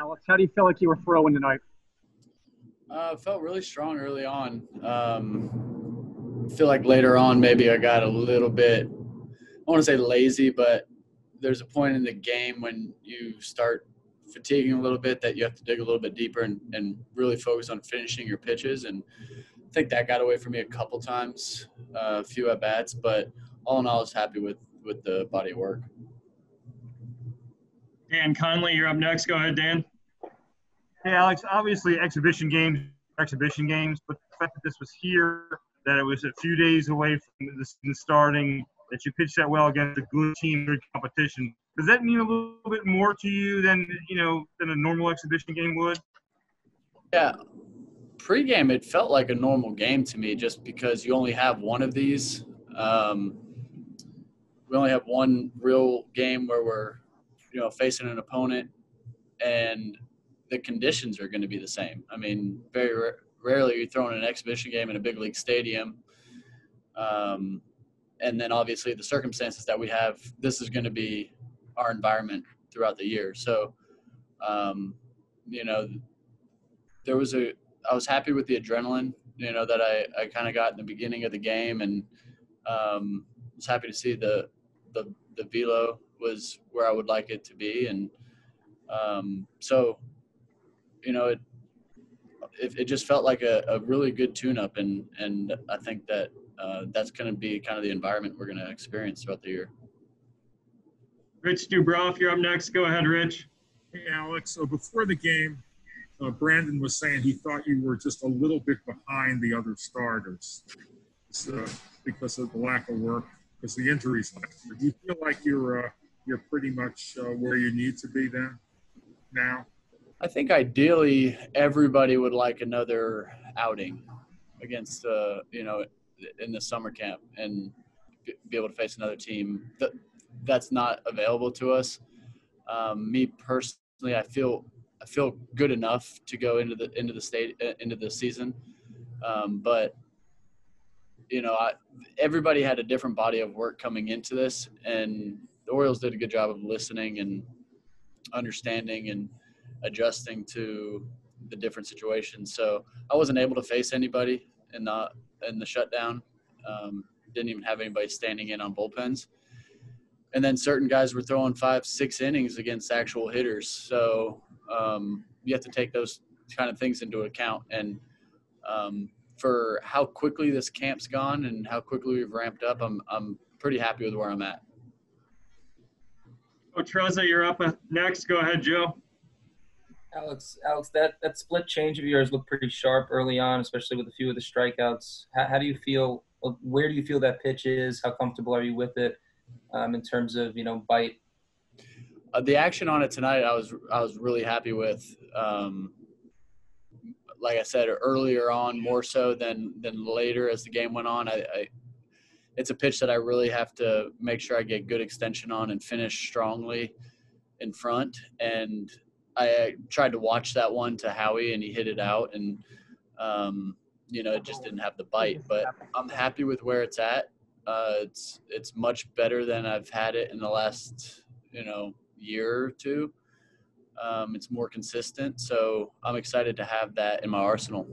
Alex, how do you feel like you were throwing tonight? Felt really strong early on. Feel like later on maybe I got a little bit, I want to say lazy, but there's a point in the game when you start fatiguing a little bit that you have to dig a little bit deeper and really focus on finishing your pitches. And I think that got away from me a couple times, a few at bats, but all in all, I was happy with the body of work. Dan Conley, you're up next. Go ahead, Dan. Hey, Alex, obviously exhibition games, but the fact that this was here, that it was a few days away from the season starting, that you pitched that well against a good team, good competition, does that mean a little bit more to you than a normal exhibition game would? Yeah. Pre-game, it felt like a normal game to me just because you only have one of these. We only have one real game where we're, facing an opponent, and the conditions are going to be the same. I mean, very rarely you're throwing an exhibition game in a big league stadium. And then obviously the circumstances that we have, this is going to be our environment throughout the year. So, I was happy with the adrenaline, that I kind of got in the beginning of the game, and was happy to see the velo was where I would like it to be. And it just felt like a really good tune-up, and I think that that's going to be kind of the environment we're going to experience throughout the year. Rich Dubroff, you're up next. Go ahead, Rich. Hey, Alex. So before the game, Brandon was saying he thought you were just a little bit behind the other starters because of the lack of work, because the injuries last year. Do you feel like you're pretty much where you need to be then now? I think ideally everybody would like another outing against, in the summer camp and be able to face another team. That's not available to us. Me personally, I feel good enough to go into the season, but everybody had a different body of work coming into this, and the Orioles did a good job of listening and understanding and adjusting to the different situations. So I wasn't able to face anybody in the shutdown. Didn't even have anybody standing in on bullpens. And then certain guys were throwing 5-6 innings against actual hitters. So you have to take those kind of things into account. And for how quickly this camp's gone and how quickly we've ramped up, I'm pretty happy with where I'm at. Trezza, you're up next. Go ahead, Joe. Alex, that split change of yours looked pretty sharp early on, especially with a few of the strikeouts. How do you feel? Where do you feel that pitch is? How comfortable are you with it in terms of bite? The action on it tonight, I was really happy with. Like I said earlier on, more so than later as the game went on. It's a pitch that I really have to make sure I get good extension on and finish strongly in front. And I tried to watch that one to Howie, and he hit it out, and it just didn't have the bite. But I'm happy with where it's at. It's much better than I've had it in the last year or two. It's more consistent, so I'm excited to have that in my arsenal.